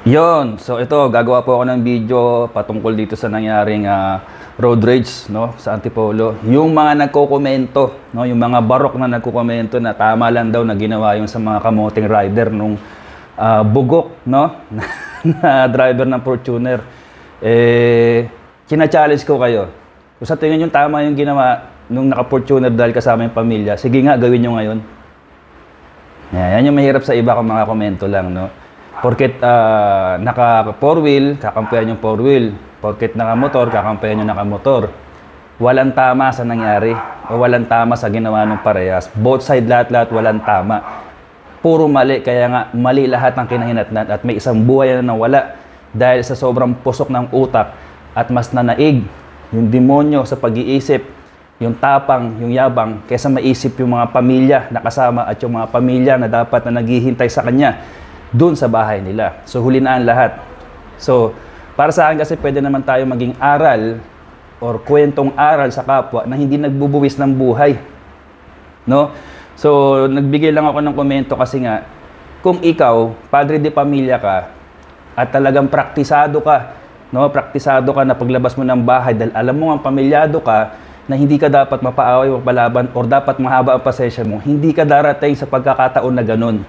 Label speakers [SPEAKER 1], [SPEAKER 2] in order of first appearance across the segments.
[SPEAKER 1] Yon, so ito, gagawa po ako ng video patungkol dito sa nangyaring road rage, no, sa Antipolo. Yung mga nagko-komento, no, yung mga barok na nagko-komento na tama lang daw na ginawa yung sa mga kamoting rider nung bugok, no, na driver ng Fortuner. Kina-challenge ko kayo. Kung sa tingin yung tama yung ginawa nung naka-Fortuner dahil kasama yung pamilya, sige nga, gawin nyo ngayon. Yan yung mahirap sa iba kung mga komento lang, no. Porket naka 4-wheel, kakampihan yung 4-wheel. Porket naka motor, kakampihan yung naka motor. Walang tama sa nangyari o walang tama sa ginawa ng parehas. Both side, lahat-lahat walang tama. Puro mali, kaya nga mali lahat ng kinahinatnan at may isang buhay na nawala dahil sa sobrang pusok ng utak at mas nanaig yung demonyo sa pag-iisip, yung tapang, yung yabang, kaysa maisip yung mga pamilya na kasama at yung mga pamilya na dapat na naghihintay sa kanya doon sa bahay nila. So, huli na ang lahat. So, para sa akin kasi pwede naman tayo maging aral or kwentong aral sa kapwa na hindi nagbubuwis ng buhay. No? So, nagbigay lang ako ng komento kasi nga, kung ikaw, padre de pamilya ka, at talagang praktisado ka, no? Praktisado ka na paglabas mo ng bahay dahil alam mo ang pamilyado ka, na hindi ka dapat mapaaway o palaban or dapat mahaba ang pasensya mo, hindi ka darating sa pagkakataon na ganun.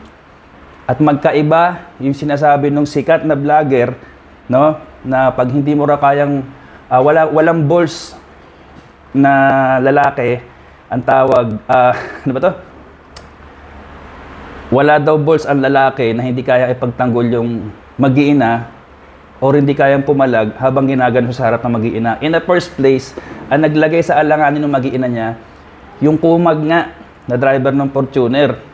[SPEAKER 1] At magkaiba yung sinasabi ng sikat na vlogger, no, na pag hindi mo ra kayang walang balls na lalaki, ang tawag ano ba to? Wala daw balls ang lalaki na hindi kaya ipagtanggol yung mag-iina or hindi kayang pumalag habang ginagano sa harap ng mag-iina. In the first place, ang naglagay sa alanganin ng mag-iina niya, yung kumag nga na driver ng Fortuner.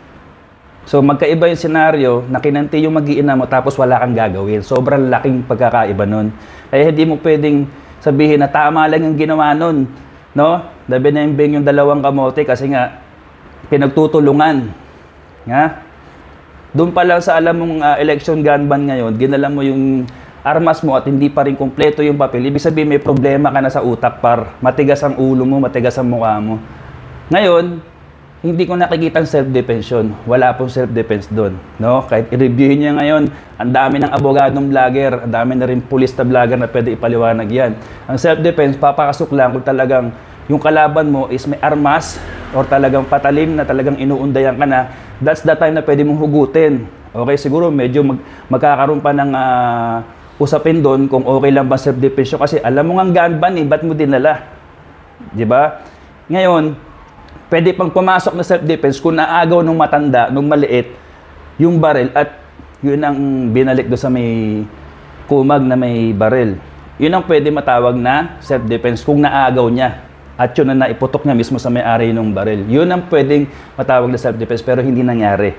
[SPEAKER 1] So magkaiba yung senaryo na kinanti yung mag-iina mo tapos wala kang gagawin. Sobrang laking pagkakaiba nun. Kaya hindi mo pwedeng sabihin na tama lang yung ginawa nun. No? Nabinembing yung dalawang kamote kasi nga pinagtutulungan. Nga? Doon pa lang sa alam mong election gun ban ngayon, ginala mo yung armas mo at hindi pa rin kumpleto yung papel. Ibig sabihin may problema ka na sa utak par matigas ang ulo mo, matigas ang mukha mo. Ngayon, hindi ko nakikita ang self-defense yun. Wala pong self-defense doon. No? Kahit i-reviewin niya ngayon, ang dami ng abogadong vlogger, ang dami na rin pulis na vlogger na pwede ipaliwanag yan. Ang self-defense, papakasok lang kung talagang yung kalaban mo is may armas or talagang patalim na talagang inuundayan ka na, that's the time na pwede mong hugutin. Okay, siguro medyo magkakaroon pa ng usapin doon kung okay lang ba self-defense yun. Kasi alam mo nga gun ban ba't mo dinala? Diba? Ngayon, pwede pang pumasok na self-defense kung naagaw nung matanda, nung maliit, yung baril at yun ang binalik do sa may kumag na may baril. Yun ang pwede matawag na self-defense kung naagaw niya. At yun na naiputok niya mismo sa may-ari ng baril. Yun ang pwedeng matawag na self-defense pero hindi nangyari.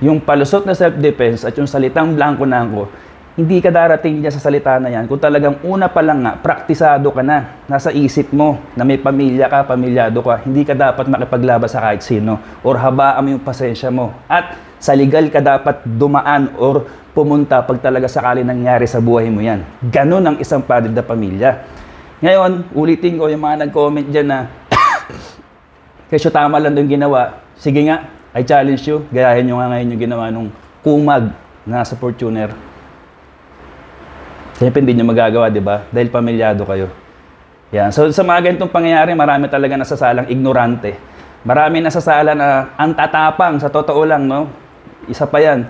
[SPEAKER 1] Yung palusot na self-defense at yung salitang blanco-nangko, hindi ka darating dyan sa salita na yan kung talagang una pa lang nga, praktisado ka na, nasa isip mo na may pamilya ka, pamilyado ka, hindi ka dapat makipaglabas sa kahit sino or habaan mo yung pasensya mo. At sa legal ka dapat dumaan or pumunta pag talaga sakali nangyari sa buhay mo yan. Ganon ang isang padre na pamilya. Ngayon, ulitin ko yung mga nag-comment dyan na kesyo tama lang yung ginawa. Sige nga, I challenge you, gayahin nyo nga ngayon yung ginawa nung kumag na sa Fortuner. Siyempre hindi nyo magagawa, di ba? Dahil pamilyado kayo. Yan. So sa mga ganitong pangyayari, marami talaga nasasalang ignorante. Marami nasasala na ang tatapang, sa totoo lang, no? Isa pa yan.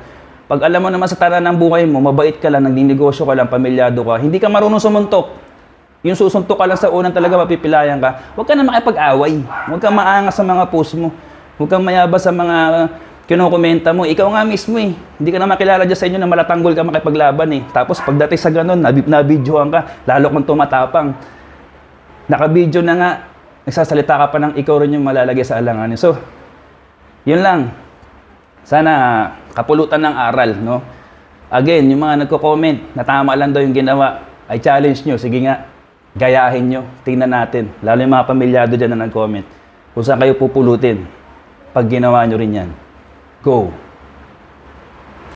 [SPEAKER 1] Pag alam mo naman sa tanan ng buhay mo, mabait ka lang, nagninegosyo ka lang, pamilyado ka, hindi ka marunong sumuntok. Yung susuntok ka lang sa unang talaga mapipilayan ka, huwag ka na makipag-away. Huwag kang maangas sa mga post mo. Huwag kang mayabas sa mga kinukomenta mo, ikaw nga mismo eh. Hindi ka na makilala dyan sa inyo na malatanggol ka makipaglaban eh. Tapos pagdating sa ganun, nabidyohan ka, lalo kang tumatapang. Nakabidyo na nga, nagsasalita ka pa ng ikaw rin yung malalagay sa alanganin. So, yun lang. Sana kapulutan ng aral, no? Again, yung mga nagko-comment na tama lang daw yung ginawa, ay challenge nyo, sige nga, gayahin nyo, tingnan natin. Lalo yung mga pamilyado dyan na nag-comment. Kung saan kayo pupulutin, pag ginawa nyo rin yan. Go!